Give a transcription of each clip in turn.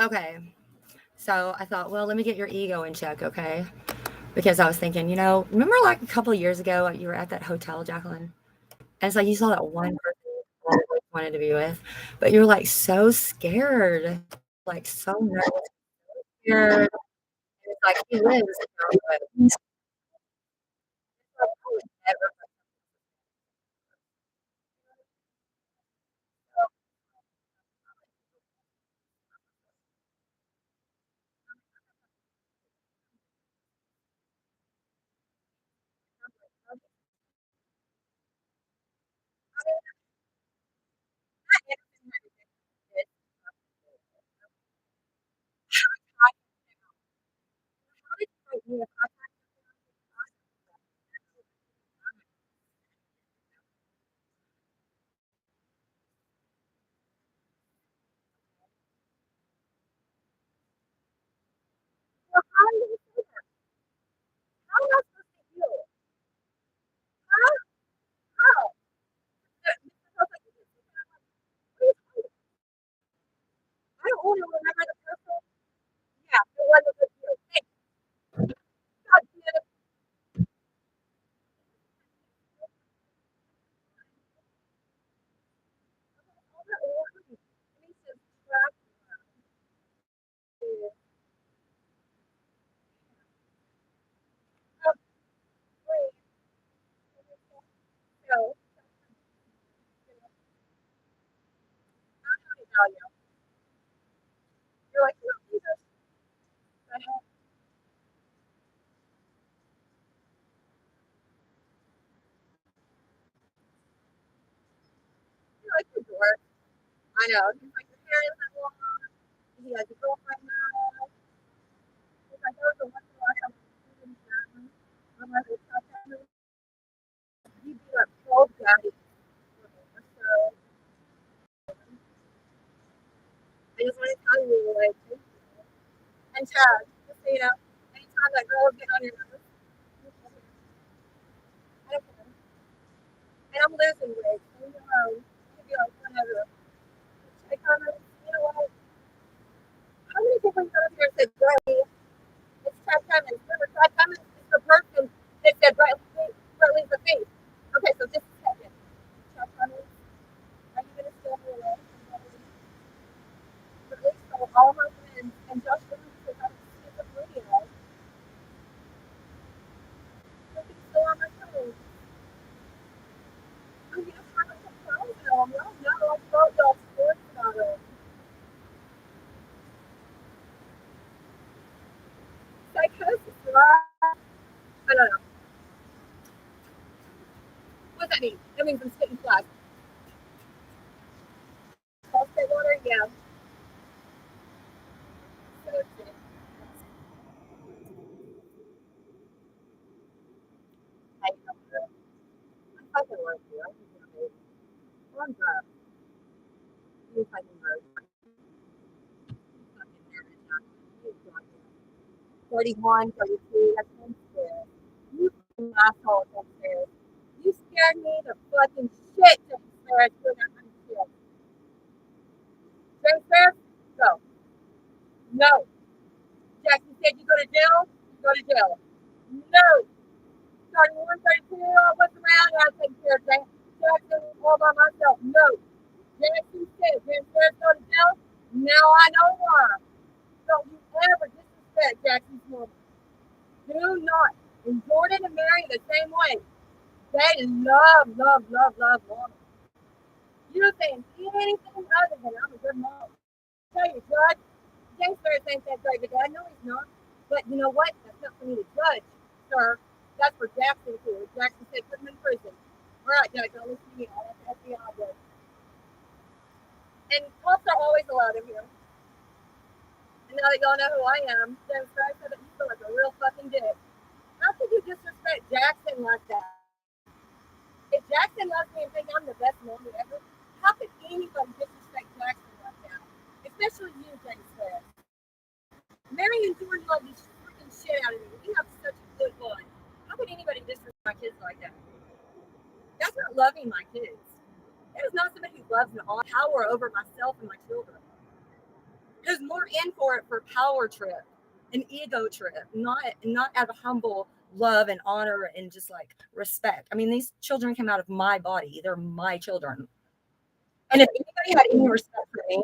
Okay. So I thought, well, let me get your ego in check, okay? Because I was thinking, remember like a couple of years ago, you were at that hotel, Jaclyn? And it's like you saw that one person you wanted to be with, but you're like so scared, like so nervous, scared. And it's like he lives, but he's like, I would never. I don't want to remember the person. Yeah, it wasn't good for you. Thank God, so, you're like, no, Jesus. You're like, the door. I know. He's like, your hair isn't long. He has a girlfriend now. He's like, oh, so what's the last time you did? I'm like, it's not that. You be like, so daddy. So, I just want to tell you, like, and Chad, just so you know, anytime that girl get on your nerves, I don't care. And I'm losing weight. So, I'll be like, whatever. I come and, you know what? How many people come up here and say, Bradley, it's Chad Cummins. Remember, Chad Cummins is the person that said, Bradley's the face. Okay, so just a second. Chad Cummins, are you going to steal me away from Bradley? Bradley stole all my friends and Josh Green because I was schizophrenia. Look, he stole all my friends. I'm going to try to surprise him. Y'all know I told y'all stories about him. Psychosis, right? I don't know. What's that mean? That means I'm spitting flies. Salt state water? Yeah. So it's it. I fucking love you. I think you're amazing. Thumbs up. You fucking love. You fucking nervous. You fucking 31, 32. That's unfair. You fucking asshole upstairs. You scared me to fucking shit upstairs doing that kind of shit. Downstairs? Go. No. Jackson said you go to jail? You go to jail. No. Starting 132, I was around and I taking care of Jackson all by myself. No. Jackson said, downstairs go to jail? Now I know why. Don't you ever disrespect Jackson's mom. Do not. And Jordan and Mary the same way. They love, love, love, love mom. You don't think anything other than I'm a good mom. Tell you, Judge, James Ferris ain't that great of a dad. No, he's not. But you know what? That's not for me to judge, sir. That's for Jackson to. Jackson said put him in prison. All right, Judge, don't listen to me. That's the FBI judge. And cops are always allowed in here. And now that y'all know who I am, James Ferris said that you feel like a real fucking dick. How could you disrespect Jackson like that? If Jackson loves me and thinks I'm the best mom ever, how could anybody disrespect Jackson like that? Especially you, James Ferris. Mary and Jordan love the freaking shit out of me. We have such a good bond. How could anybody disrespect my kids like that? That's not loving my kids. That is not somebody who loves me all power over myself and my children. who's more in for it for power trip, an ego trip, not out of humble love and honor and just like respect. I mean, these children came out of my body. They're my children. And if anybody had any respect for me,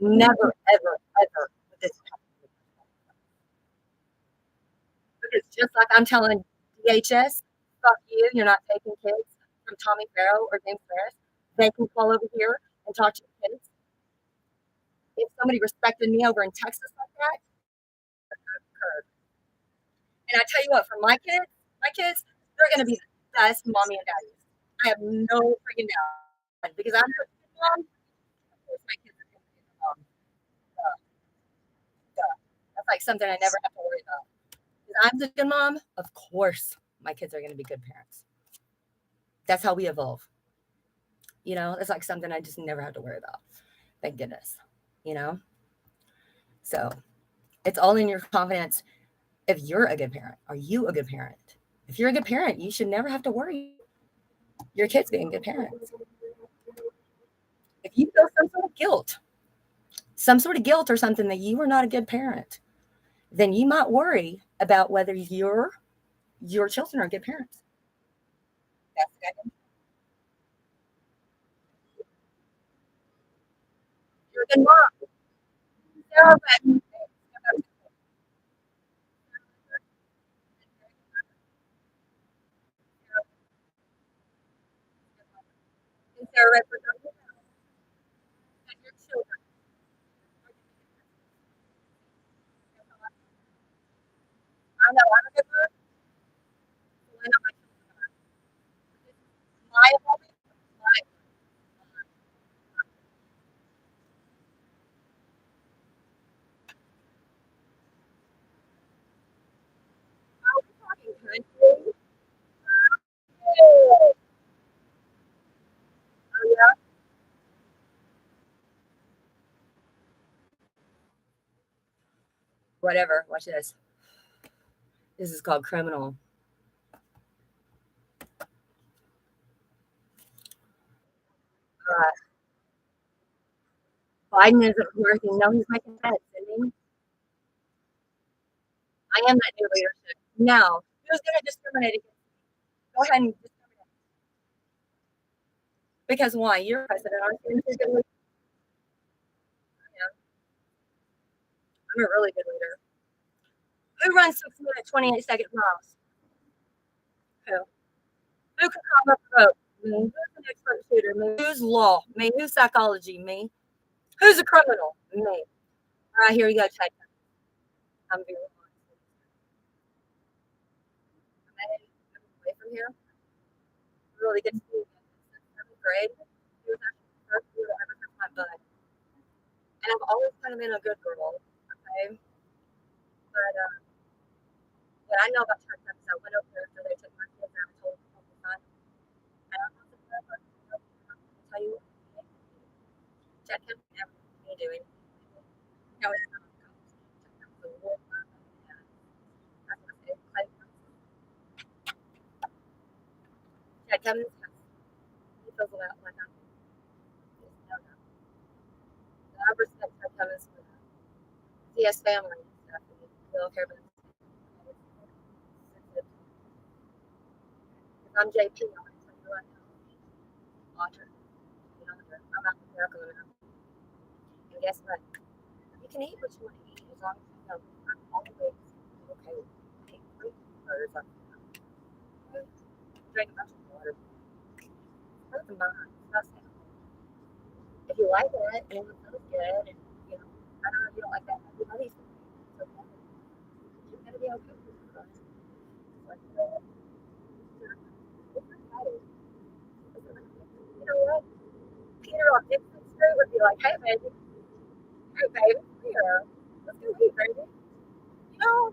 never, ever, ever would this happen. Because just like I'm telling DHS, fuck you, you're not taking kids from Tommy Farrow or James Ferris. They can call over here and talk to the kids. If somebody respected me over in Texas like that, occurred. And I tell you what, for my kids, they're gonna be the best mommy and daddies. I have no freaking doubt. Because I'm a mom, of course my kids are gonna be a mom. Duh, duh. That's like something I never have to worry about. Because I'm the good mom, of course my kids are gonna be good parents. That's how we evolve. You know, it's like something I just never have to worry about. Thank goodness. You know? So it's all in your confidence. If you're a good parent, are you a good parent? If you're a good parent, you should never have to worry your kids being good parents. If you feel some sort of guilt or something that you are not a good parent, then you might worry about whether your children are good parents. That's the guy. You're a good mom. Sarah, but is there a representative that your children I know I'm a good mom, so I know my children are. My hobby, my how we talking country? Oh, yeah. Whatever. Watch this. This is called criminal. Biden isn't working. No, he's making sense. I am that new leadership. Now, who's going to discriminate against me? Go ahead and discriminate. Because why? You're president, aren't you? I'm a really good leader. Who runs 6 minute, 28-second miles? Who? Who can come up with a vote? Me. Who's an expert shooter? Me. Who's law? Me. Who's psychology? Me. Who's a criminal? Me. All right, here you go, Chad. I'm very I'm away from here. Really good school. Seventh grade. He was actually the first year to ever touch my butt. And I've always kind of been a good girl. Okay. But what I know about church is I went over there after they took my kids out and told them all the time. And I'm not going to tell you what Jack can never be doing. No, it's not. Check out the wolf. That's what they play. Jack Cummins, he feels about like I do. No, no. I respect Jack Cummins for that. He has family and stuff. And he don't care about it. If I'm JP, I'm going to tell you right now. Audra. I'm out in America now. And guess what? You can eat what you want to eat as long as you know I'm always okay with eating fruit or something. Drink a bunch of water. Put the mind. That's it. If you like it and it feels good and you know, I don't know if you don't like that everybody's it's okay. You're gonna be okay with it. Like it's exciting. You know what? Peter on Dixon Street would be like, hey baby, here. Let's go eat, baby. You know,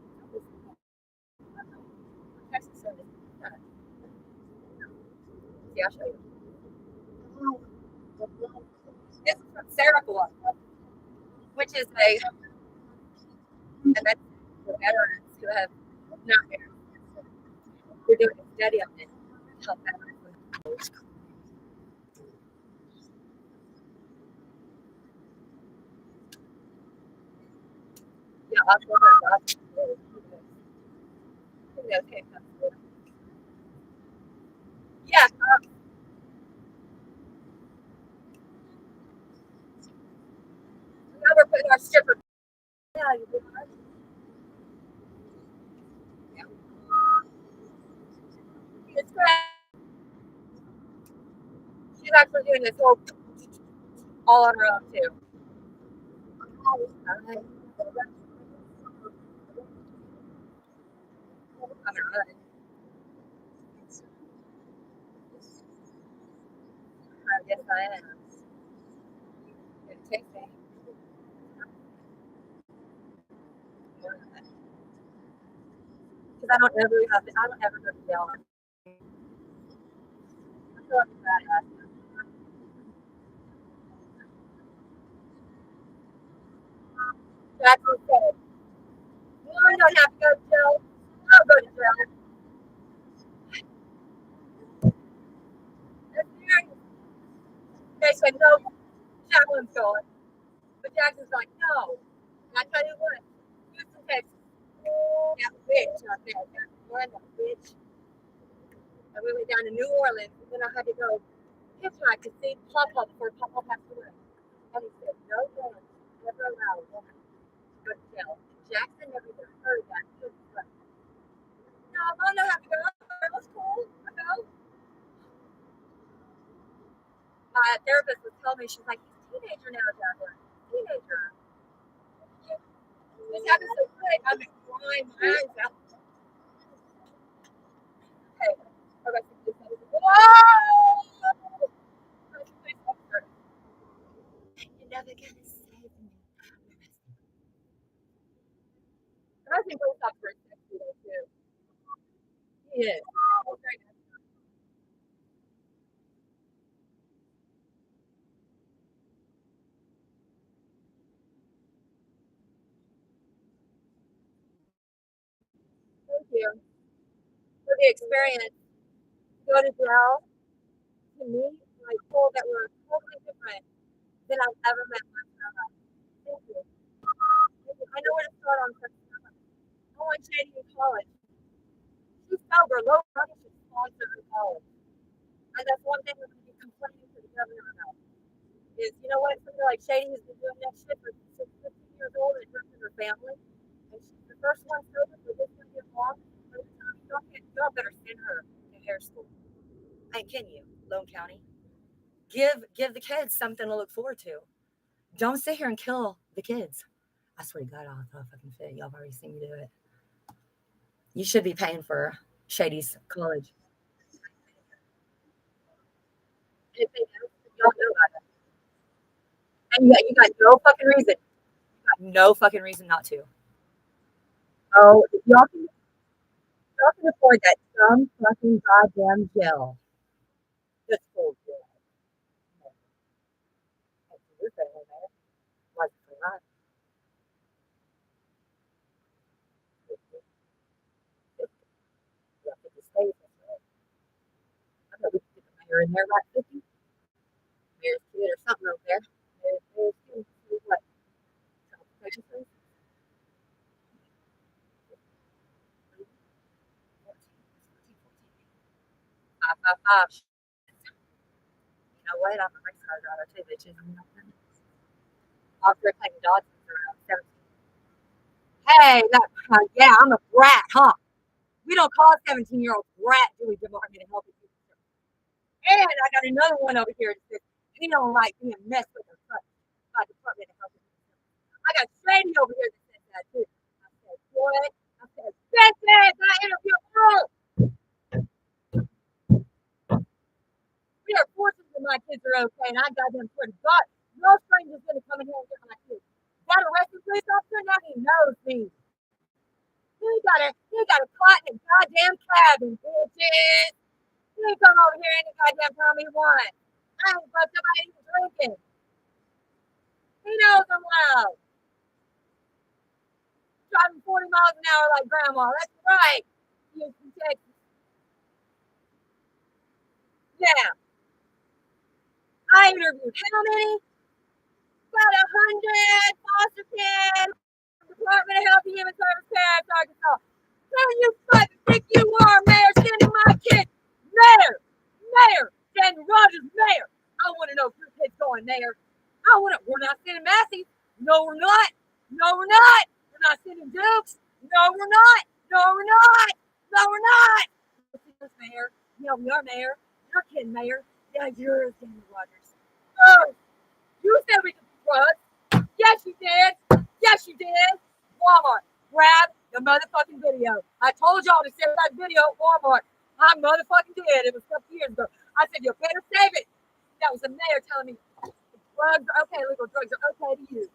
Texas service. See, I'll show you. This is from Sarah Block, which is and that's for veterans who have not we're doing a study on it to help veterans. I'll go ahead. Okay. Yeah. Now we're putting our stripper. Yeah, you do that. Yeah. It's great. She's actually doing this all on her own too. Yes, I am. It takes me. Because I don't ever have to, I don't ever go to jail. I feel like a badass. That's okay. No, I don't have to go to jail. I'll go to jail. That's very, they said, no, Jaclyn's going. But Jackson's like, no. And I tell you what, Houston, Texas, that bitch out there, that one bitch. And we went down to New Orleans, and then I had to go hitchhike to see Papa before Papa passed away. And he said, no man ever allowed a woman to go to jail. Jackson never even heard that. He was like, no, I don't have to go. It was cool. I go. My therapist was telling me, she's like, he's a teenager now, Jaclyn. Teenager. This happened so quick. I've been crying my eyes out. Okay. Whoa! You're never gonna save me. I think we'll stop for a second too. He is. Thank you for the experience. Go to jail to me, like people that were totally different than I've ever met myself. Thank you. Thank you. I know where to start on Frankenstein. I want Shady in college. She's sober, low money, she's sponsored in college. And that's one thing we're going to be complaining to the governor about. Is, you know what, somebody like Shady has been doing that shit for 15 years old and hurting her family. And she's the first one sober for this one year long. Y'all better send her to hair school. Hey, can you, Lone County? Give the kids something to look forward to. Don't sit here and kill the kids. I swear to God, I'll throw a fucking fit. Y'all have already seen me do it. You should be paying for Shady's college. If they do, y'all know about it. And you got no fucking reason. You got no fucking reason not to. Oh, if y'all can afford that some fucking goddamn jail. Just full jail. That's your family, man. Like, not. You have to stay. I thought we could get the mayor in there, right? 50 mayor's kid or something over there. Mayor's kid. What? Transportation? 555. You know what? I'm a race car driver too, bitches. Officer claiming Dodson's around 17. Hey, yeah, I'm a brat, huh? We don't call 17-year-olds brat, do we, Department of Health and Human Services? And I got another one over here that says he don't like being messed with by Department of Health and Human Services. I got Shady over here that says that too. I said, what? I said, bitches, I interview all. We are fortunate that my kids are okay, and I got them swear to God, no stranger's gonna come in here and get my kids. That arrested police officer, now he knows me. He got a cot in a goddamn cabin, bitches. He ain't come over here any goddamn time he wants. I ain't fucked up, I ain't even drinking. He knows I'm loud. Driving 40 miles an hour like grandma. That's right. Houston, Texas. Yeah. I interviewed how many? About 100 foster kids. Department of Health and Human Services, Clearence, Arkansas. Who you fucking think you are, Mayor, sending my kid? Mayor, Daniel Rogers, Mayor. I want to know if your kid's going, Mayor. We're not sending Massey. No, we're not. No, we're not. We're not sending Dukes. No, we're not. No, we're not. No, we're not. Mayor. Yeah, we are, Mayor. You're kidding, Mayor. Yeah, you're Daniel Rogers. Oh, you said we could be drugs. Yes, you did. Yes, you did. Walmart, grab the motherfucking video. I told y'all to save that video at Walmart. I motherfucking did. It was a couple years ago. I said, you better save it. That was the mayor telling me drugs are okay, legal drugs are okay to use.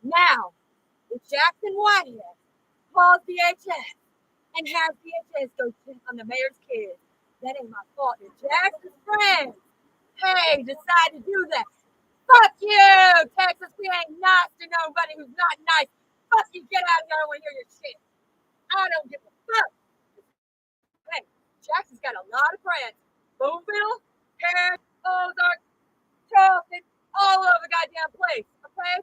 Now, if Jaclynn Whitehead calls DHS and has DHS go on the mayor's kids, that ain't my fault. If Jackson's friends, hey, decide to do that. Fuck you, Texas. We ain't nice to nobody who's not nice. Fuck you, get out of here. I don't want to hear your shit. I don't give a fuck. Hey, Jackson's got a lot of friends. Boonville, Harris, Ozark, Charleston, all over the goddamn place, okay?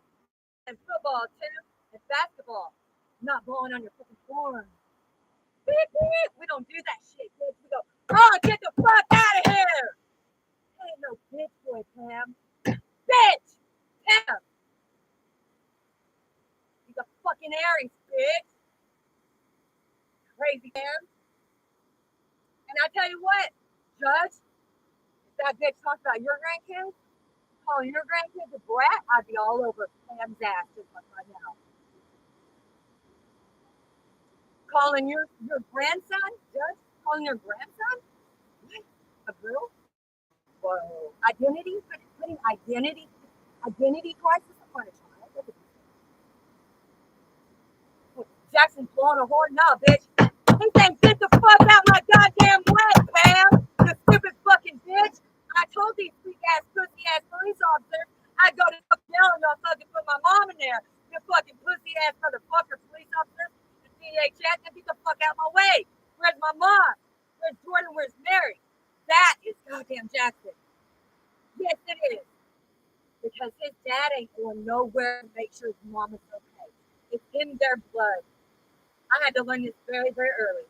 And football, too, and basketball. Not blowing on your fucking horn. Beep, beep. We don't do that shit, bitch. We go, oh, get the fuck out of here. Ain't no bitch boy, Pam. Bitch! Pam! He's a fucking Aries, bitch. Crazy man. And I tell you what, Judge, if that bitch talks about your grandkids, calling your grandkids a brat, I'd be all over Pam's ass just like right now. Calling your grandson, Judge, calling your grandson? What? A girl? Whoa. Identity? Putting identity crisis upon a child? Jackson's blowing a horn now, bitch. He's saying, get the fuck out my goddamn way, Pam. You stupid fucking bitch. I told these weak ass, pussy ass police officers I'd go to jail and y'all fucking put my mom in there. You fucking pussy ass motherfucker police officers. The DHS, and get the fuck out my way. Where's my mom? Where's Jordan? Where's Mary? That is goddamn Jackson. Yes, it is. Because his dad ain't going nowhere to make sure his mom is okay. It's in their blood. I had to learn this very, very early.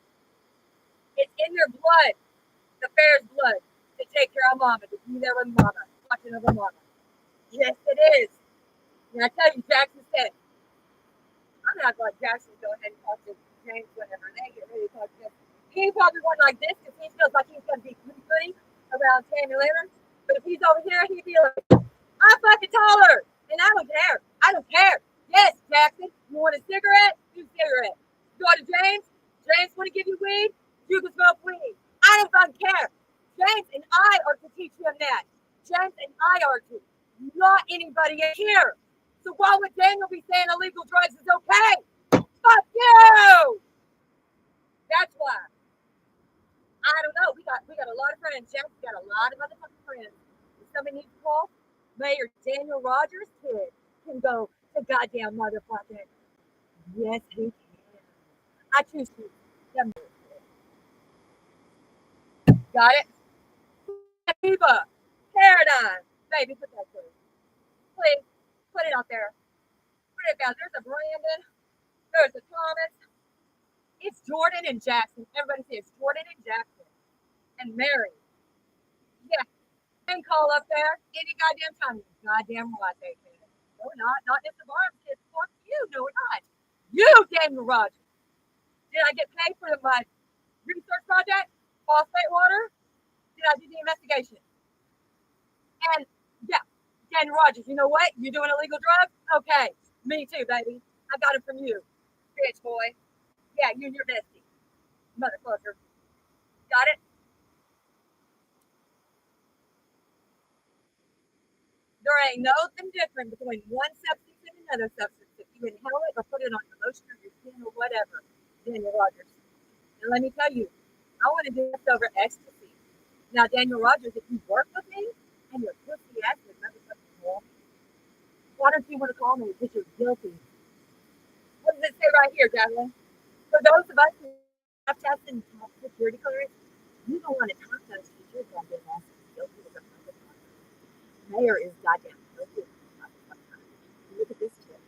It's in their blood, the bear's blood, to take care of mama, to be there with mama, watching over mama. Yes, it is. And I tell you, Jackson said, I'm not going to Jackson go ahead and talk to James whenever they get ready to talk to him. He probably went like this because he feels like he's going to be pretty around Tammy later. But if he's over here, he'd be like, I'm fucking taller. And I don't care. I don't care. Yes, Jackson, you want a cigarette? Do a cigarette. Go to James. James want to give you weed? You can smoke weed. I don't fucking care. James and I are to teach him that. James and I are to. Not anybody in here. So why would Daniel be saying illegal drugs is okay? Fuck you! That's why. I don't know. We got a lot of friends. Jackson's got a lot of motherfucking friends. If somebody needs to call, Mayor Daniel Rogers' kid can go to goddamn motherfucking. Yes, he can. I choose to. Got it? Eva, Paradigm. Baby, put that through. Please, put it out there. Put it out. There's a Brandon. There's a Thomas. It's Jordan and Jackson. Everybody say it's Jordan and Jackson. And Mary. Yeah. And call up there any goddamn time. Goddamn right they can. No, we're not. Not if the Barnes kids. Fuck you. No, we're not. You, Daniel Rogers. Did I get paid for my research project? Phosphate water? Did I do the investigation? And yeah, Daniel Rogers, you know what? You doing illegal drugs? Okay. Me too, baby. I got it from you. Bitch boy. Yeah, you and your bestie. Motherfucker. Got it? There ain't nothing different between one substance and another substance. If you inhale it or put it on your lotion or your skin or whatever, Daniel Rogers. And let me tell you, I want to do this over ecstasy. Now, Daniel Rogers, if you work with me and you're pussy ass with motherfucking wrong, why don't you want to call me because you're guilty? What does it say right here, Jaclynn? For those of us who have tested and top security clearance, you don't want to talk to us because you're goddamn ass guilty of something. Mayor is goddamn guilty. Look at this shit.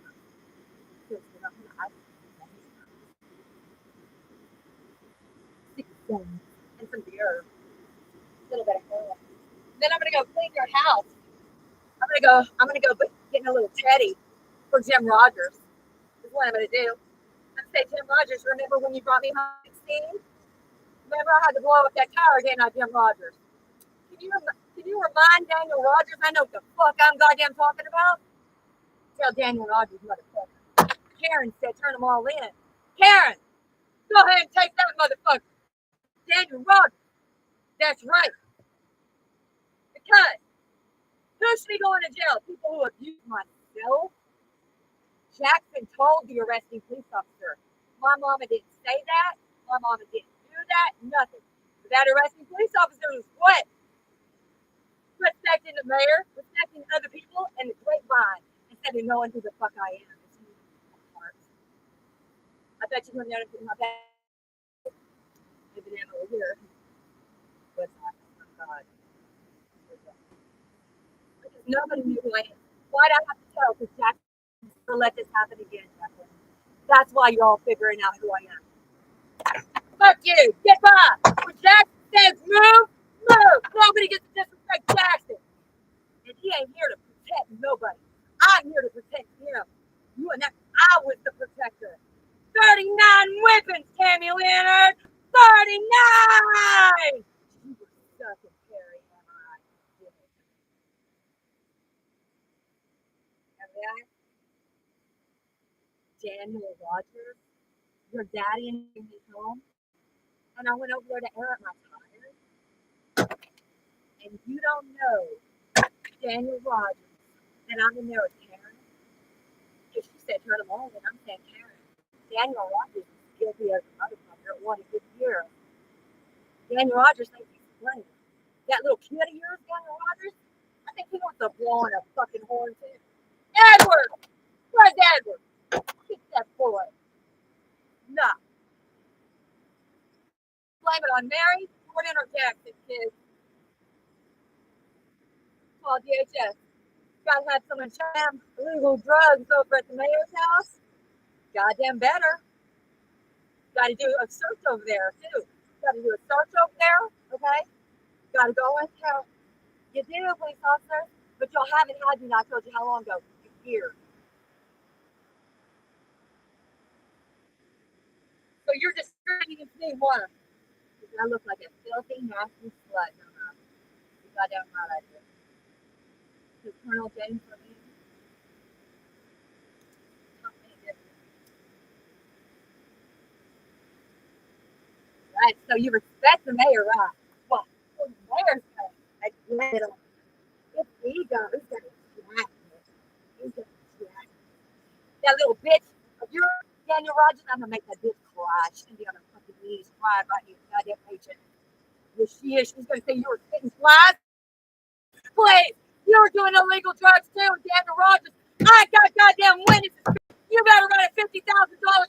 things and some beer, a little bit of oil. Then I'm gonna go clean your house. I'm gonna go get a little teddy for Jim Rogers. Is what I'm gonna do. I'm gonna say, Jim Rogers, remember when you brought me home 16? Remember I had to blow up that tire, didn't I, Jim Rogers? Can you remind Daniel Rogers I know what the fuck I'm goddamn talking about? Tell Daniel Rogers, motherfucker. Karen said turn them all in. Karen, go ahead and take that motherfucker. Daniel Rogers. That's right. Because who should be going to jail? People who abuse myself. Jackson told the arresting police officer, my mama didn't say that. My mama didn't do that. Nothing. But that arresting police officer was what? Respecting the mayor, respecting other people, and the grapevine, instead of knowing who the fuck I am. I bet you couldn't notice my bag. Maybe them over here. What's that? Oh God. Because nobody knew who I am. Why'd I have to tell? Because Jackson never let this happen again, Jaclynn. That's why you're all figuring out who I am. Fuck you. Get by. When Jackson says move, move. Nobody gets to disrespect Jackson. And he ain't here to protect nobody. I'm here to protect him. You and that, I was the protector. 39 weapons, Tammy Leonard. 39! You were stuck in Perry, M.I. And then Daniel Rogers, your daddy, and me home. And I went over there to air out my tires. And you don't know Daniel Rogers that I'm in there with Karen. If she said turn them on, then I'm saying Karen. Daniel Rogers is guilty as a motherfucker at 1 good year. Daniel Rogers thinks he's funny. That little kid of yours, Daniel Rogers, I think he wants to blow on a fucking horn too. Edward! Where's Edward? Kick that boy. Nah. Blame it on Mary, Jordan, or Jackson, kids. Call DHS. Gotta have someone sham illegal drugs over at the mayor's house. Goddamn better. Gotta do a search over there, too. Gotta do a search over there, okay? Gotta go and tell. You do, police officer, but y'all haven't had me. I told you how long ago? A year. So you're discriminating against me, what? Because I look like a filthy, nasty slut. No. You goddamn right I do. Because Colonel James for me. Right, so you respect the mayor, right? Well, the mayor's gonna like let it on. It's ego. He's gonna jack it. He's gonna jack it. That little bitch of yours, Daniel Rogers, I'm gonna make that bitch cry. She's gonna be on her fucking knees crying right here, goddamn patient. Yes, she is. She's gonna say you were spitting flies. Please, you were doing illegal drugs too, Daniel Rogers. I got goddamn witnesses. You better write a $50,000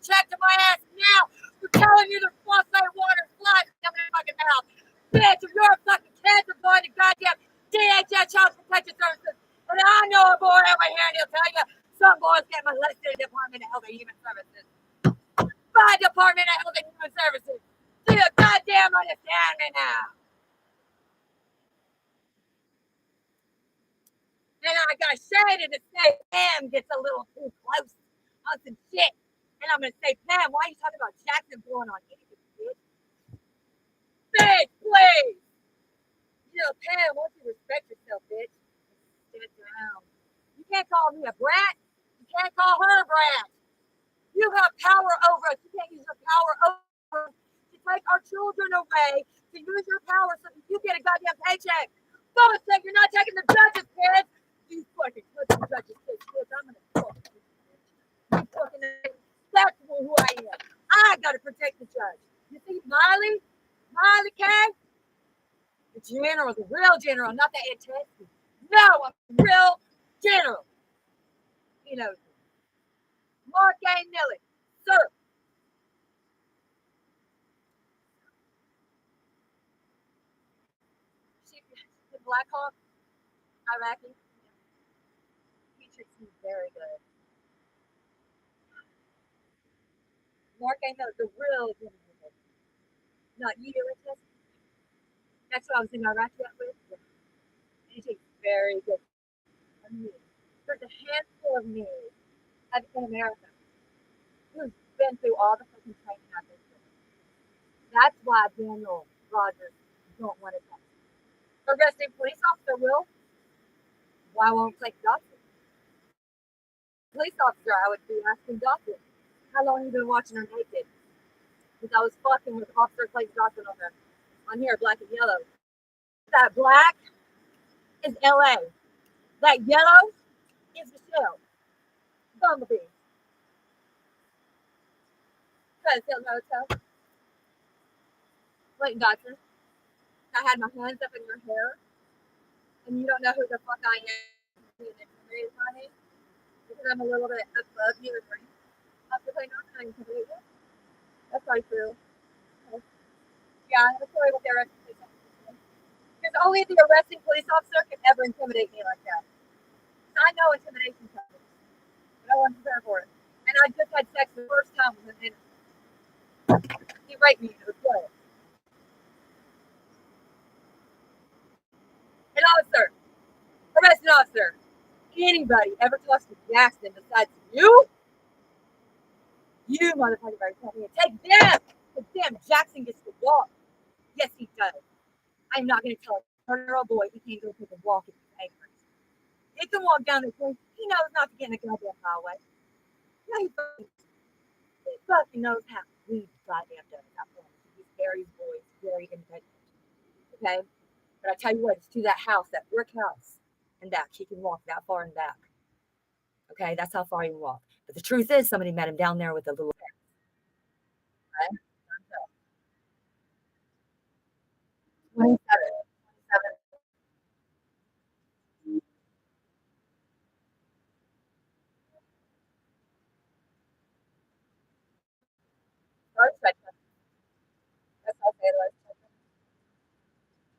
check to my ass now for telling you there's phosphate water flies coming in my fucking mouth. Bitch, if you're a fucking cancer, going to goddamn DHS Child Protection Services. And I know a boy over here, and he'll tell you some boys get molested in the Department of Health and Human Services. By Department of Health and Human Services. Do you goddamn understand me now? And I got shaded to say Pam gets a little too close on some shit. And I'm going to say, Pam, why are you talking about Jackson blowing on anything, bitch? Bitch, please. You know, Pam, won't you respect yourself, bitch? Sit down. You can't call me a brat. You can't call her a brat. You have power over us. You can't use your power over us to take our children away, to use your power so that you get a goddamn paycheck. Go and say you're not taking the judges, kids. You fucking the judges, kids. I'm going to fucking you fucking that's who I am. I got to protect the judge. You see, Miley K, the general, the real general, not the antagonist. No, I'm the real general. You know, Mark A. Millie, sir. She, the Black Hawk, Iraqi. He treats me very good. Mark A. Millie, the real general. Not you, Jessica. That's what I was in Iraqi with. And it takes very good of me. There's a handful of me in America who's been through all the fucking training I've been through. That's why Daniel Rogers don't want to touch. Arresting police officer will. Why won't Clay Dawson? Police officer, I would be asking Dawson, how long have you been watching her naked? Because I was fucking with Officer Clay Dawson on here, black and yellow. That black is LA. That yellow is Michelle. Bumblebee. Try to sell no hotel. Clayton Dodson. I had my hands up in your hair, and you don't know who the fuck I am. Being intimidated by me because I'm a little bit above you and rank. After Clayton Dodson, I intimidate you. That's probably true. Okay. Yeah, I'm sorry with the arresting police officer. Because only the arresting police officer can ever intimidate me like that. I know intimidation techniques, but I wasn't prepared for it. And I just had sex the first time with him. He raped me. It was good. An officer, arresting officer, anybody ever talks to Jackson besides you? You motherfucker better tell me to take them. Because damn, Jackson gets to walk. Yes, he does. I'm not going to tell a 10-year-old boy he can't go take a walk if he's angry. He can walk down the street. He knows not to get in the goddamn highway. Yeah, he fucking knows how to lead goddamn does that point. He's very boys, very independent. Okay? But I tell you what, it's to that house, that brick house, and back. He can walk that far and back. Okay, that's how far he can walk. But the truth is, somebody met him down there with a little. Okay? 27. 27. That's how I say it.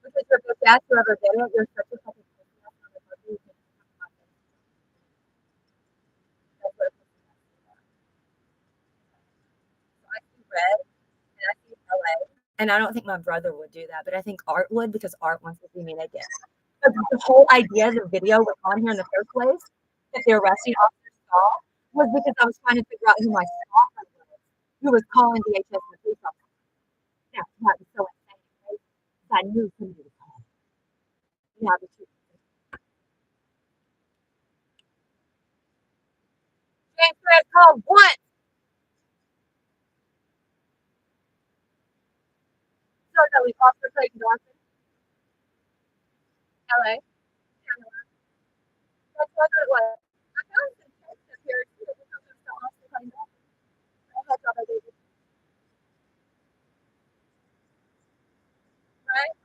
Because you're the best who ever did it. You're such a fucking person. That's what I see red and I see LA. And I don't think my brother would do that, but I think Art would because Art wants to see me naked. But the whole idea of the video was on here in the first place that the arresting officer saw was because I was trying to figure out who my stalker was, who was calling DHS and the police officer. Yeah, that was so insane. Right? I knew somebody was calling. Yeah, but James Fred called once. So that we officer Clayton Dawson, LA. That's what it was. I found some text up here too. Because it's the officer Clayton Dawson. I had trouble with it, right?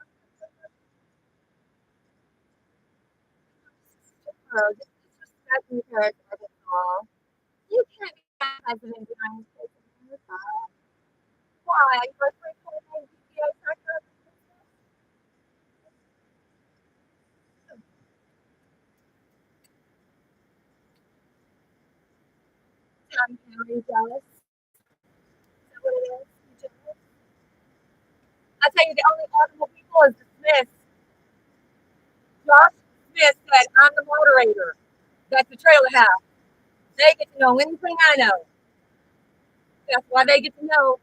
Oh, just disrespect me, parents, all. You can't be president of the United States of America. Why? Are you birthday today? GPA tracker? I'm very jealous. Is that what it is? You jealous? I tell you, the only honorable people is the Smiths. Josh Smith said, I'm the moderator. That's the trailer house. They get to know anything I know. That's why they get to know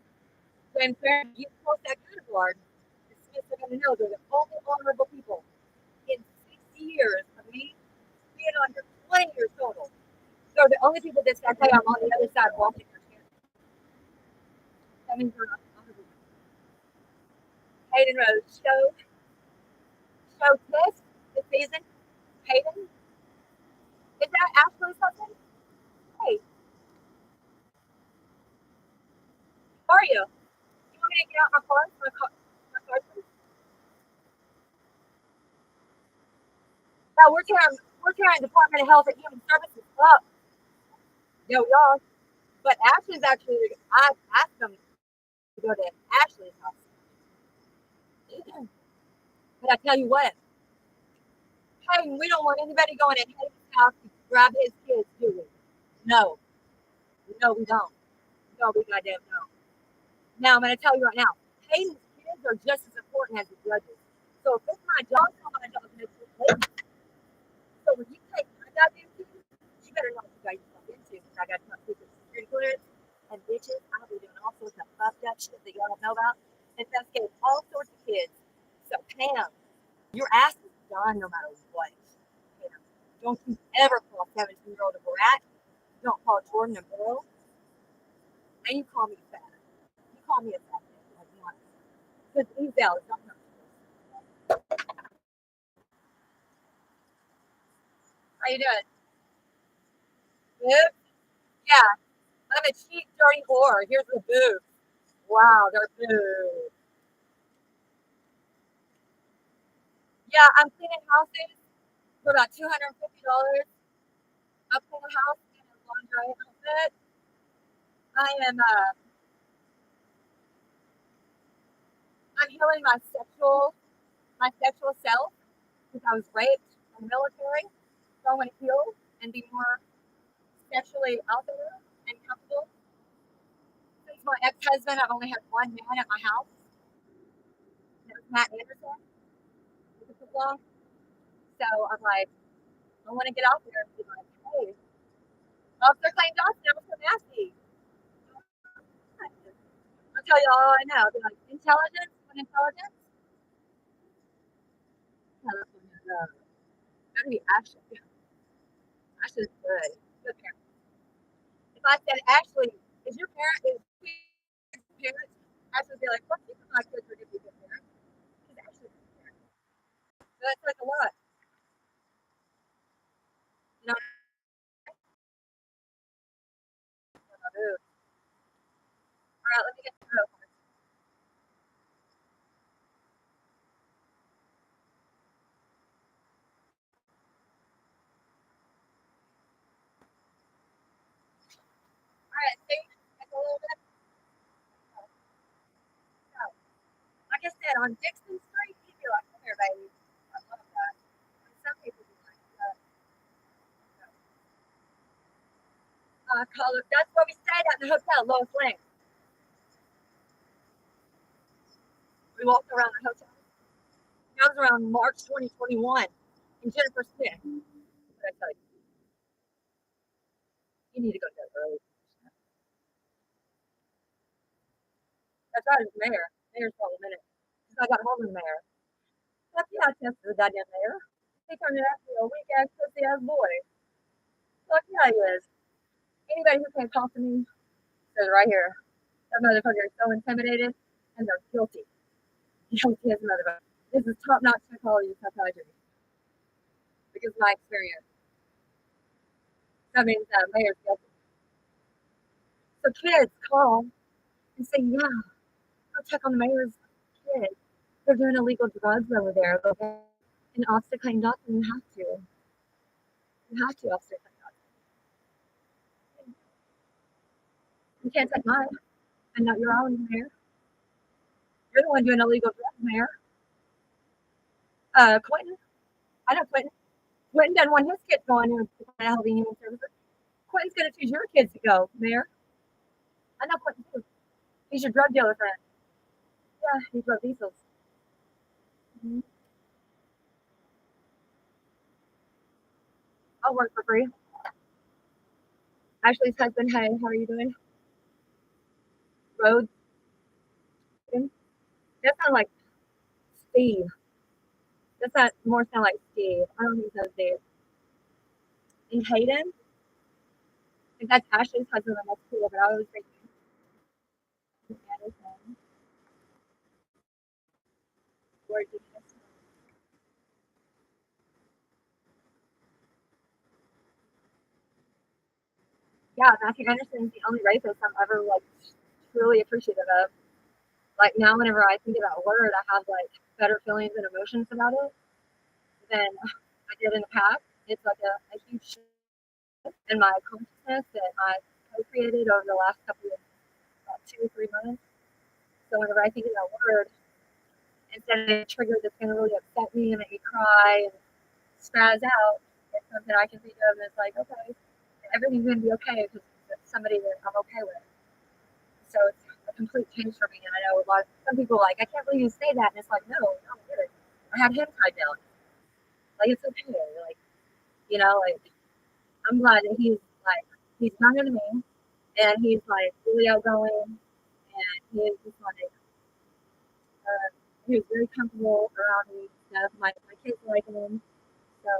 when parents get close that kind of guard. The Smiths are going to know they're the only honorable people in 60 years of me being on here, 20 years total. They're the only people that said, hey, I'm on the other side watching your channel. That means they're not honorable. Hayden Rose, show this season. Hayden, is that Ashley's husband? Hey, how are you? You want me to get out my car? My car, please? No, we're tearing Department of Health and Human Services up. Yeah, we are. But Ashley's actually, I asked them to go to Ashley's house. But I tell you what, Hayden, we don't want anybody going in Hayden's house to grab his kids, do we? No. No, we don't. No, we goddamn don't. Now, I'm going to tell you right now, Hayden's kids judges are just as important as the judges. So if it's my job, my job is to make. So when you take my goddamn team, you better know what you got yourself into. Because I got to secret security clearance and bitches. I'll be doing all sorts of fucked up shit that y'all don't know about. Investigating all sorts of kids. So Pam, your ass is done no matter what. Pam, don't you ever call a 17-year-old a brat. Don't call Jordan a girl. And you call me fat. You call me a fat bitch like once. Because eval is not her. How you doing? Boobs? Yeah. I'm a cheap, dirty whore. Here's the boobs. Wow, they're boobs. Yeah, I'm cleaning houses for about $250. I'll clean a house in a lingerie outfit. I am I'm healing my sexual self because I was raped in the military. So I want to heal and be more sexually out there and comfortable. Since my ex-husband, I've only had one man at my house. That was Matt Anderson. He took long. So I'm like, I want to get out there and be like, hey, Officer Clayton Johnson, that was so nasty. I'll tell you all I know. I'll be like, intelligence, what intelligence? That'd be Ashley. Ashley's good. Good parent. If I said, Ashley, is your parents? Ashley would be like, what do you think my kids are going to be good parents? Because Ashley's a good parent. So that's like a lot. You know, all right, let me get through. All right, see, that's a little bit. So, like I said, on Dixon Street, you'd be like, come here, baby. I love that. And some people be like, color. That's where we stayed at the hotel, Lois Lane. We walked around the hotel. That was around March 2021. And Jennifer Smith. What I tell you, you need to go to that early. That's right, it's mayor. Mayor's probably a minute. Because I got home with the mayor. Fuck yeah, I tested the goddamn mayor. He turned it out to be a weak ass pussy ass boy. Fuck yeah, he is. Anybody who can't talk to me says right here. That motherfucker is so intimidated and they're guilty. Guilty as a motherfucker. This is top notch psychology and psychiatry. Because of my experience. That means that mayor's guilty. So kids call and say, yeah, I'll check on the mayor's kid. They're doing illegal drugs over there. Okay? And Officer Clayton Dawson, you have to. You have to, Officer Clayton Dawson. You can't take mine. I'm not your own mayor. You're the one doing illegal drugs, mayor. Quentin. I know Quentin. Quentin doesn't want his kids going to Healthy Human Services. Quentin's going to choose your kids to go, mayor. I know Quentin too. He's your drug dealer friend. Yeah, he drug diesels. Mm-hmm. I'll work for free. Ashley's husband, hey, how are you doing? Rhodes. That sounds like Steve. Does that more sound like Steve? I don't think so, Steve. And Hayden? If that's Ashley's husband, then that's cool, but I was thinking Anderson. Yeah, Matthew Anderson is the only rapist I'm ever like truly appreciative of. Like now, whenever I think about Word, I have like better feelings and emotions about it than I did in the past. It's like a huge shift in my consciousness that I've co-created over the last couple of about 2 or 3 months. So whenever I think about Word, instead of a trigger that's going to really upset me and make me cry and spaz out, it's something I can think of and it's like, okay, everything's going to be okay because it's somebody that I'm okay with. So it's complete change for me. And I know some people are like, I can't believe you say that. And it's like, no, I get it. I had him tied down. Like, it's okay. Like, like, I'm glad that he's younger than me, and he's like really outgoing, and he's just like, he was very comfortable around me and stuff. My kids like him, so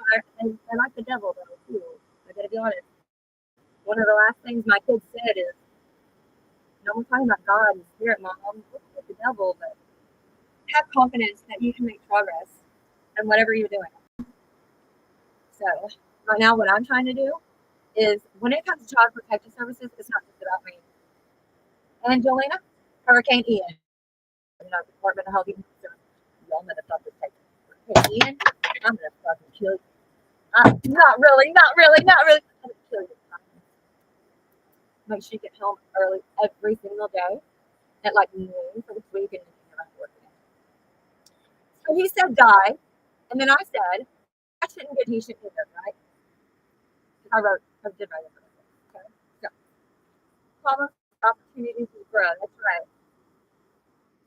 I like the devil though too. I gotta be honest. One of the last things my kids said is, "No one's talking about God and spirit, Mom. Look at the devil, but have confidence that you can make progress in whatever you're doing." So right now, what I'm trying to do is, when it comes to child protective services, it's not just about me. Angelina, Hurricane Ian, Department of Health and Human Services. Y'all motherfuckers take it. Hey, Ian, I'm gonna fucking kill you. Not really. I'm gonna kill you. Make sure you get home early every single day at like noon for this week, and then you're not working. So he said die, and then I said I shouldn't get he shouldn't get there, right? I did write it. Okay. So problems, opportunities, and growth. That's right.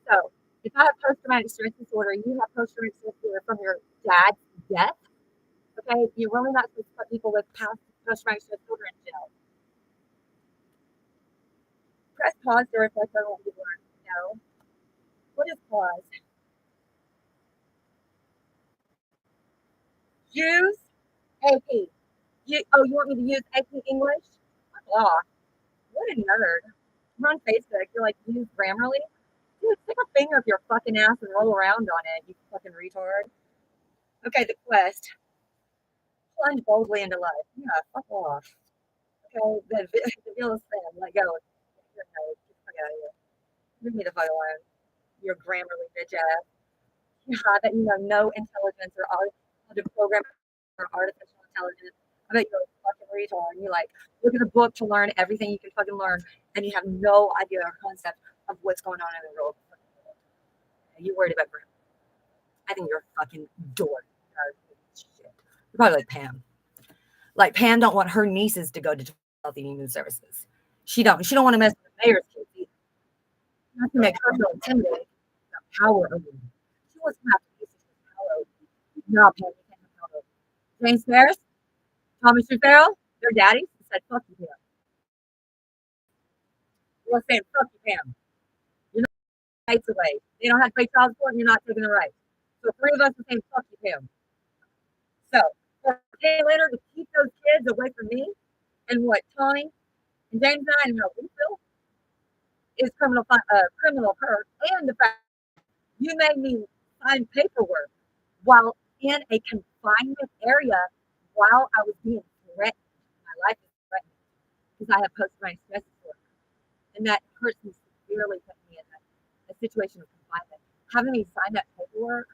So if I have post-traumatic stress disorder, you have post-traumatic stress disorder from your dad's death. Okay, you're really not supposed to put people with post-traumatic stress disorder in jail. Press pause to reflect on what you learned. No. What is pause? Use AP. You want me to use AP English? Oh, what a nerd. You're on Facebook. You're like, use Grammarly? Dude, stick a finger up your fucking ass and roll around on it, you fucking retard. Okay, the quest. Plunge boldly into life. Yeah, fuck off. Okay, the Villa Sam, let go. Get fuck out of here. Leave me the fuck alone. Your Grammarly bitch ass. Yeah, that you know no intelligence or how to program or artificial intelligence. I bet you're a fucking retard. And you like look at a book to learn everything you can fucking learn, and you have no idea or concept of what's going on in the world. You worried about grammar. I think you're a fucking dork. Shit. You're probably like Pam. Like Pam don't want her nieces to go to Health and Human Services. She don't want to mess with the mayor's kids either. Not to make her feel intimidated. Power over you. She wants to have power over you. No, Pam, you can't have power over you. James Ferris, Thomas Farrell, their daddies said, fuck you, Pam. We're saying, fuck you, Pam. You're not rights away. They don't have to pay child support and you're not taking the rights. So three of us are saying, fuck you, Pam. So, for a day later to keep those kids away from me and what Tony and James and I know we feel is criminal hurt, and the fact you made me sign paperwork while in a confinement area while I was being threatened. My life is threatened because I have post-traumatic stress disorder, and that hurts me severely, put me in a situation of confinement. Having me sign that paperwork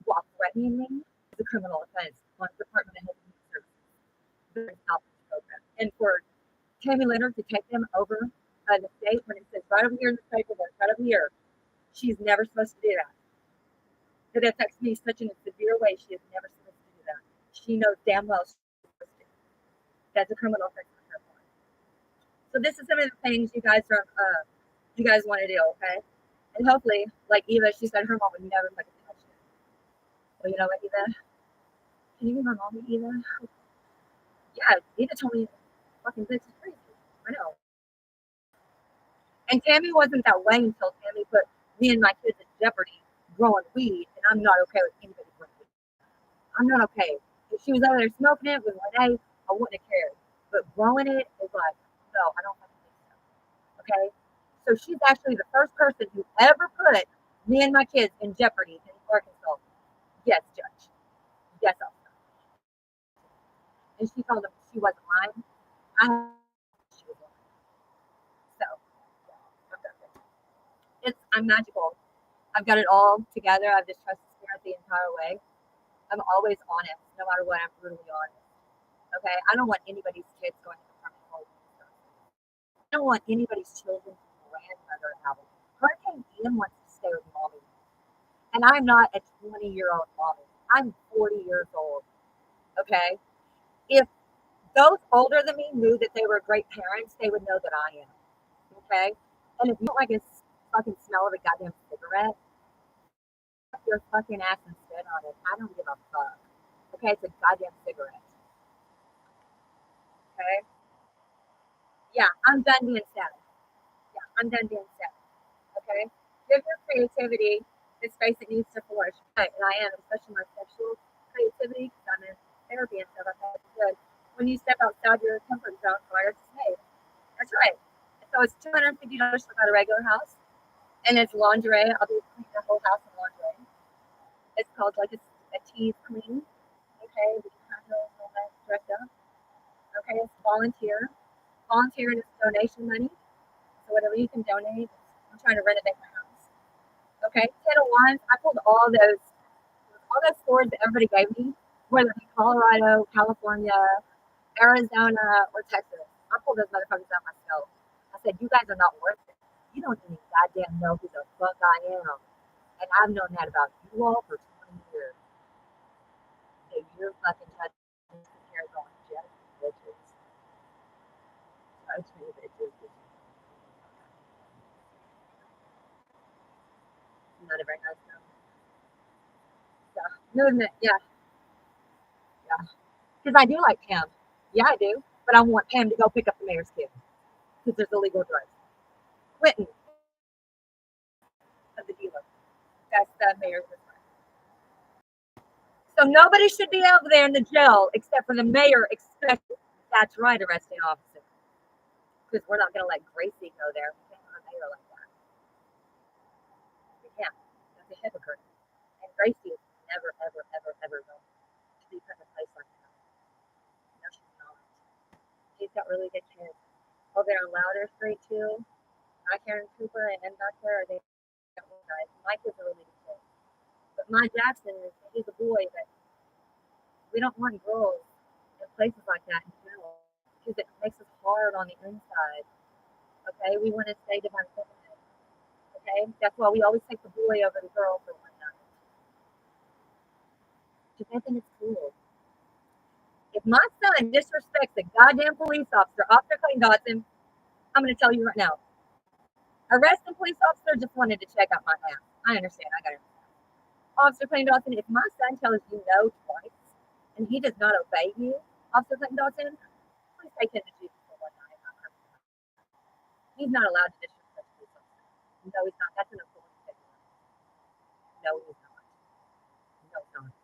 while threatening me is a criminal offense on the Department of Health and Human Services program. And for Tammy Leonard to take them over the state when it says right over here in the paperwork, right over here, she's never supposed to do that. It affects me such in a severe way. She is never supposed to do that. She knows damn well she's supposed to. That's a criminal offense on her part. So this is some of the things you guys want to do, okay? And hopefully, like Eva, she said her mom would never fucking touch it. Well, you know what, Eva? Can you be my mommy, Eva? Yeah, Eva told me fucking bitch is crazy. I know. And Tammy wasn't that way until Tammy put me and my kids in jeopardy growing weed, and I'm not okay with anybody growing weed. I'm not okay. If she was over there smoking it with Renee, I wouldn't have cared. But growing it is like, no, I don't fucking think so. Okay? So she's actually the first person who ever put me and my kids in jeopardy in Arkansas. Yes, Judge. Yes, officer. And she told him she wasn't lying. She was lying. So, I'm magical. I've got it all together. I've just trusted Spirit the entire way. I'm always honest, no matter what. I'm brutally honest. Okay, I don't want anybody's kids going to the permanent. I don't want anybody's children's grandmother having. Hurricane Ian wants to stay with mommy, and I'm not a 20-year-old mommy. I'm 40 years old. Okay, if those older than me knew that they were great parents, they would know that I am. Okay, And if you don't like a fucking smell of a goddamn cigarette, put your fucking ass and spit on it. I don't give a fuck. Okay, it's a goddamn cigarette. Okay? Yeah, I'm done being sad. Yeah, I'm done being sad. Okay? Give your creativity the space it needs to flourish. Right, and I am, especially my sexual creativity, because I'm in therapy and stuff like that. Good. When you step outside your comfort zone, fire to say, that's right. So it's $250 for a regular house, and it's lingerie. I'll be cleaning the whole house in lingerie. It's called like a tease clean. Okay, we can handle all that dressed up. Okay, it's volunteer. Volunteer is donation money. So whatever you can donate. I'm trying to renovate my house. Okay, 10 of Wands. I pulled all those swords that everybody gave me, whether it be Colorado, California, Arizona, or Texas. I pulled those motherfuckers out myself. I said, you guys are not worth it. You don't even goddamn know who the fuck I am. And I've known that about you all for 20 years. So you're fucking judging here going, judge bitches. Judge me, bitches. Not a very nice girl. So, movement, yeah. Because I do like Pam. Yeah, I do. But I want Pam to go pick up the mayor's kid. Because there's illegal drugs. Quentin of the dealer. That's the mayor's kid. So nobody should be out there in the jail except for the mayor, especially. That's right, arresting officer. Because we're not going to let Gracie go there. We can't have a mayor like that. We can't. That's a hypocrite. And Gracie is never, ever, ever, ever going to be put in a place like that. No, she's not. She's got really good kids. Oh, they're on Louder Street too. My Karen Cooper and back there, they got one guy. My kids are really good kids. But my Jackson, he's a boy, but we don't want girls in places like that in general because it makes us hard on the inside. Okay, we want to stay divine feminine. Okay, that's why we always take the boy over the girl for one night. Because I think it's cool. If my son disrespects a goddamn police officer, Officer Clayton Dodson, I'm going to tell you right now. Arrest the police officer just wanted to check out my ass. I understand. I got it. Officer Clayton Dodson, if my son tells you no twice and he does not obey you, Officer Clayton Dodson, please take him to Jesus for one night. He's not allowed to disrespect police officers. No, he's not. That's an authority figure. No, he's not. No, he's not.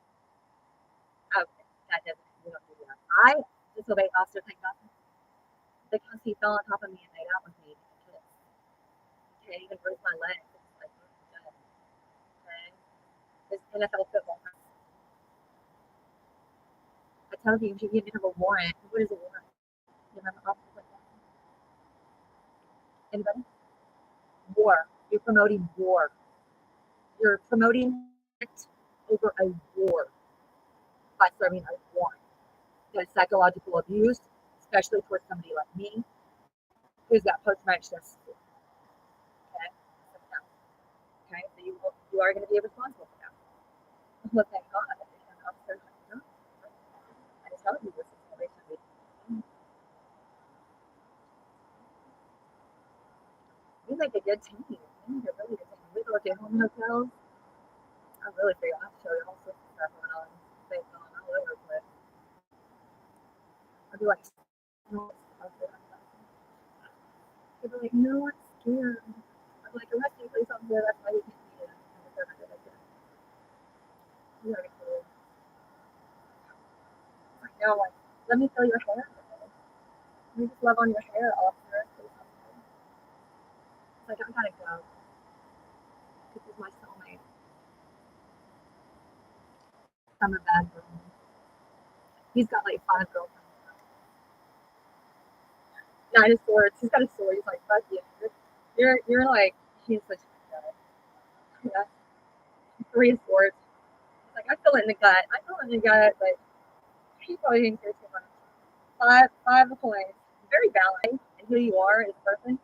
Okay, that doesn't. We don't do that. I disobeyed Officer Clayton Dodson because he fell on top of me and made out with me. He can't even bruise my legs. It's like, okay. His NFL football. I told you, you didn't have a warrant. What is a warrant? You remember Officer Clayton Dodson? Anybody? War. You're promoting war. You're promoting it over a war by serving a warrant. That's psychological abuse, especially towards somebody like me who's got post-traumatic stress disorder. Okay? Okay? So you are going to be responsible for that. Well, thank God. I just told you this situation. We make a good team. We make a really good team. We go to home hotels. I really feel I have to show you all sorts of stuff going on. Things going all over the place. I'd be like, no, they'd be like, no, I'm scared. I'm like, arresting police officer, that's why you can't be in. You gotta be cool. Like, no, like, let me feel your hair. Let me just love on your hair, officer. It's like, I gotta go. This is my soulmate. I'm a bad girl. He's got like 5 girlfriends. Nine of Swords. He's got a sword. He's like, fuck you. You're like, he's such a good guy. Yeah. 3 of Swords. He's like, I feel it in the gut. I feel it in the gut, but he probably didn't care too much. 5 of Coins. Very balanced. And who you are as a person,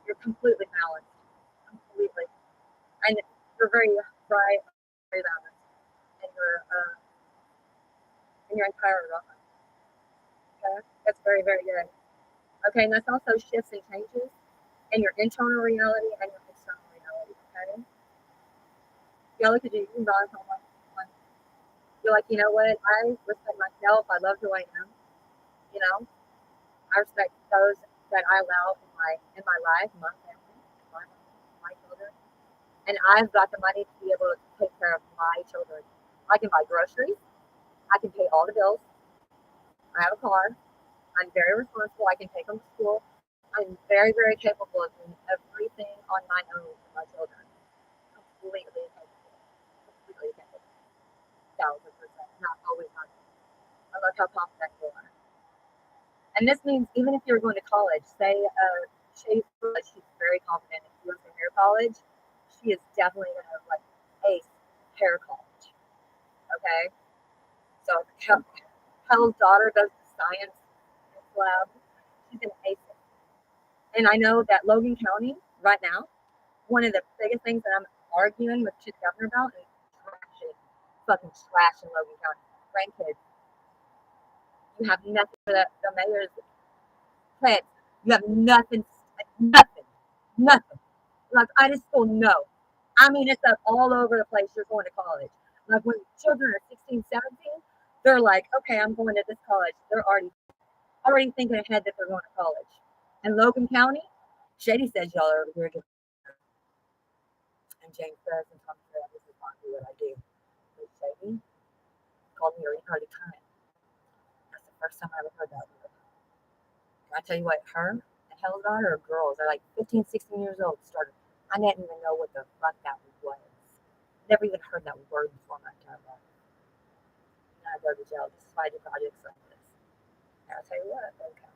you're completely balanced. Completely. And you're very bright, very balanced. And your entire life. Okay? That's very, very good. Okay, and that's also shifts and changes. and your internal reality and your external reality. Okay? Yeah, look at you. You can balance on one. You're like, you know what? I respect myself. I love who I am. You know, I respect those that I allow in my life, my family, my children. And I've got the money to be able to take care of my children. I can buy groceries. I can pay all the bills. I have a car. I'm very responsible. I can take them to school. I'm very, very capable of doing everything on my own for my children. Completely capable. Completely capable. 1,000%. Not always not. I love how confident you are. And this means even if you're going to college, say she's very confident if she goes to hair college, she is definitely going to like ace hair college. Okay? So Hell's daughter goes to science lab, she's going to ace it. And I know that Logan County right now, one of the biggest things that I'm arguing with the governor about is fucking trash in Logan County. Grandkids. You have nothing for the mayor's kids. You have nothing. Like, I just don't know. I mean, it's up all over the place. You're going to college. Like, when children are 16, 17, they're like, okay, I'm going to this college. They're already thinking ahead that they're going to college. And Logan County, Shady says y'all are over here. And James says, and Tom says, this is not what I do. But Shady called me a retarded cunt. That's the first time I ever heard that word. Can I tell you what, her and Hell's daughter are girls. They're like 15, 16 years old. Started. I didn't even know what the fuck that was. Never even heard that word before my entire life. And I go to jail. This is why I do projects like this. And I'll tell you what, okay.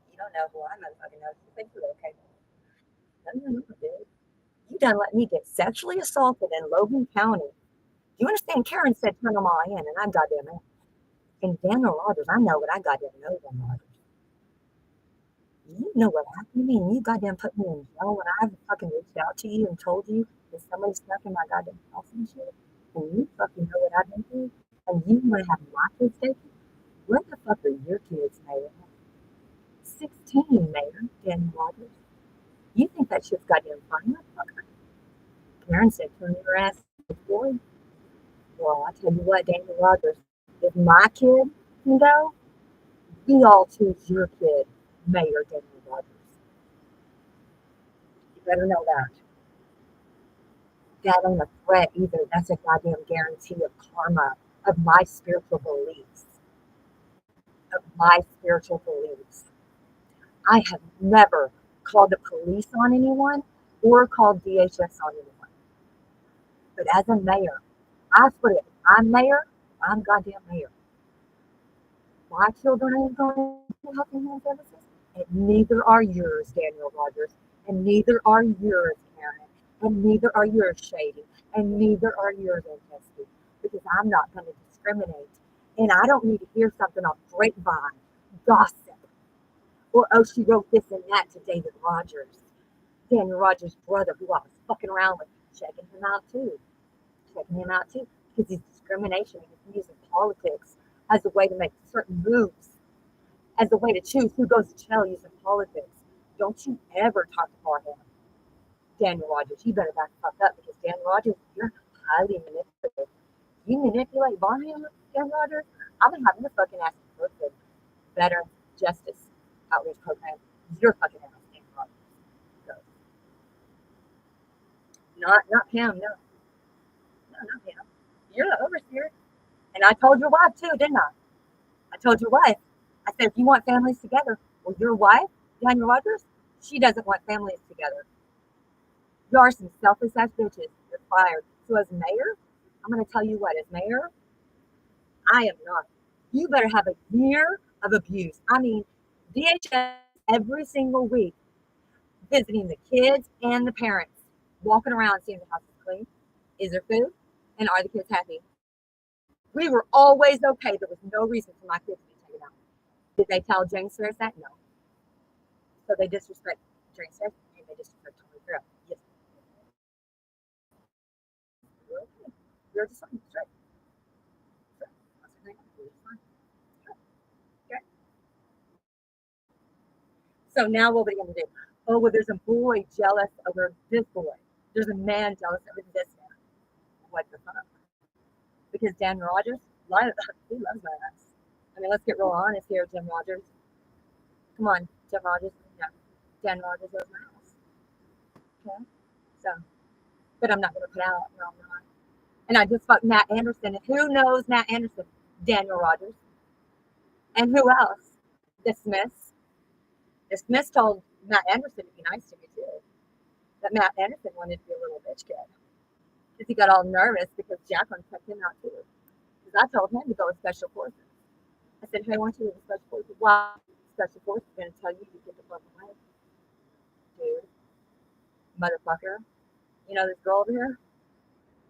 You don't know who I motherfucking know. You think you're okay. No, dude. You done let me get sexually assaulted in Logan County. You understand? Karen said turn them all in, and I goddamn it. And Daniel Rogers, I know what I goddamn know, Daniel Rogers. You know what happened to me, and you goddamn put me in jail when I fucking reached out to you and told you that somebody snuck in my goddamn house and shit. And you fucking know what I've been through, and you want to have my kids taken? Where the fuck are your kids, Mayor? 16, Mayor, Daniel Rogers. You think that shit's goddamn funny, motherfucker? Karen said, turn your ass forward. Well, I tell you what, Daniel Rogers, if my kid can go, we all choose your kid, Mayor Daniel Rogers. You better know that. That ain't a threat either. That's a goddamn guarantee of karma, of my spiritual beliefs. Of my spiritual beliefs. I have never called the police on anyone or called DHS on anyone. But as a mayor, I put it, I'm mayor, I'm goddamn mayor. My children ain't going to Health and Human Services, and neither are yours, Daniel Rogers, and neither are yours, Karen, and neither are yours, Shady, and neither are yours, Testy, because I'm not going to discriminate, and I don't need to hear something on grapevine, gossip, or oh, she wrote this and that to David Rogers, Daniel Rogers' brother, who I was fucking around with, checking him out too, because he's discrimination, he's using politics as a way to make certain moves, as a way to choose who goes to jail using politics. Don't you ever talk to him, Daniel Rogers. You better back the fuck up, because Daniel Rogers, you're highly manipulative. You manipulate Barnham, Daniel Rogers. I've been having to fucking ask for the Veteran Justice Outreach Program. You're fucking ass, Daniel Rogers. So, not Pam, no, not Pam. You're the overseer. And I told your wife too, didn't I? I told your wife. I said, if you want families together, well, your wife, Daniel Rogers, she doesn't want families together. You are some selfish ass bitches. You're fired. So as mayor, I'm going to tell you what, as mayor, I am not. You better have a year of abuse. I mean, DHS every single week visiting the kids and the parents, walking around seeing the house is clean. Is there food? And are the kids happy? We were always okay. There was no reason for my kids to be taken out. Did they tell James Ferris that? No. So they disrespect James Ferris and they disrespect Tony Farrell. Yes. You're okay. You're just fine. Straight. Okay. So now what are we going to do? Oh, well, there's a boy jealous over this boy. There's a man jealous over this man. What the fuck? Because Dan Rogers, he loves my ass. I mean, let's get real honest here, Jim Rogers. Come on, Jim Rogers. No, Dan Rogers loves my ass. Okay? So, but I'm not going to put out. No, I'm not. And I just fucked Matt Anderson. And who knows Matt Anderson? Daniel Rogers. And who else? The Smiths. The Smiths told Matt Anderson to be nice to me, too. That Matt Anderson wanted to be a little bitch kid. Because he got all nervous because Jaclynn checked him out, too. Because I told him to go with Special Forces. I said, hey, I want you to go with Special Forces. Why? Special Forces is going to tell you to get the fuck away. Dude. Motherfucker. You know this girl over here?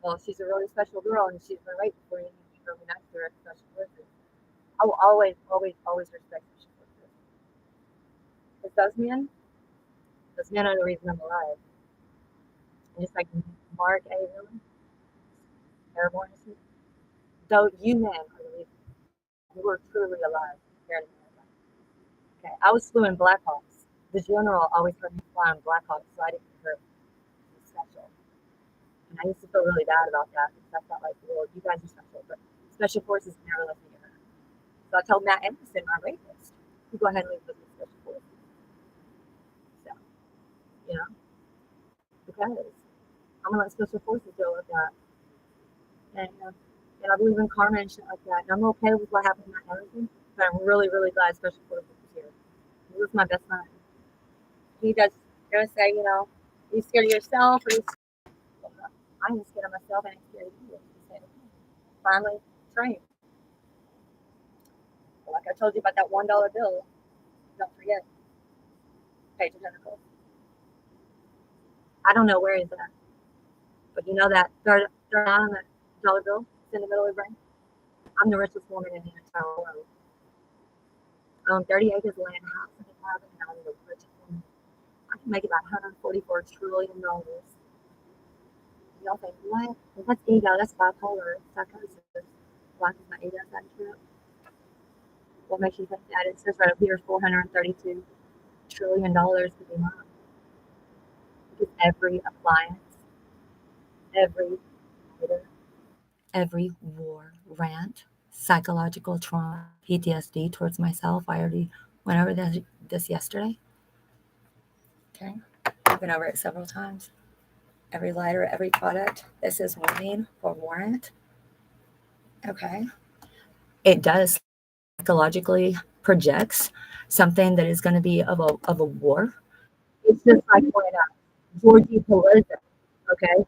Well, she's a really special girl, and she's been raped before you can be really nice to her at Special Forces. I will always, always, always respect Special Forces. Because those men are the reason I'm alive. And just like Mark A. Really, Airborne, though you men are the reason you were truly alive here in America. Okay, I was flew in Blackhawks. The general always heard me fly on Blackhawks, so I didn't hurt special. And I used to feel really bad about that because I felt like, well, you guys are special, but Special Forces never let me in. So I told Matt Anderson, my rapist, to go ahead and leave with the Special Forces. So, you know, because I'm gonna let Special Forces deal with that. And I believe in karma and shit like that. And I'm okay with what happened to Matt Anderson, but I'm really, really glad Special Forces was here. He was my best friend. He does gonna say, you know, are you scared of yourself or I ain't scared of myself, I ain't scared of you. Finally trained. Like I told you about that $1 bill, don't forget. Page of Tentacles. I don't know where he's at. But you know that third line on that dollar bill? It's in the middle of the brain. I'm the richest woman in the entire world. I own 30 acres of land, a house, and I'm the richest woman. I can make about $144 trillion. Y'all think, what? Well, that's ego, that's bipolar, psychosis. Why is my ego that true? What makes you think that? It says right up here $432 trillion to be mine. Because every appliance, every fighter, every war rant, psychological trauma, PTSD towards myself. I already went over this yesterday. Okay. I've been over it several times. Every lighter, every product. This is warning for warrant. Okay. It does psychologically projects something that is going to be of a war. It's just like when Georgie Palizzo, okay?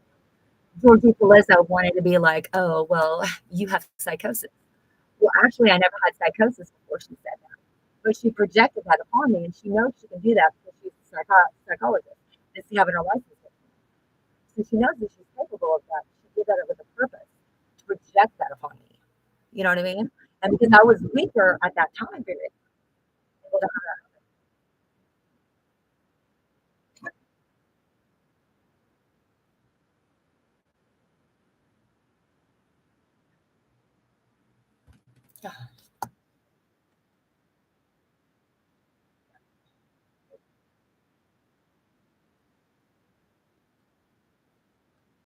Georgie Palizzo wanted to be like, oh, well, you have psychosis. Well, actually, I never had psychosis before she said that. But she projected that upon me, and she knows she can do that because she's a psychologist. And she having her license. So she knows that she's capable of that. She did that with a purpose to project that upon me. You know what I mean? And because I was weaker at that time period.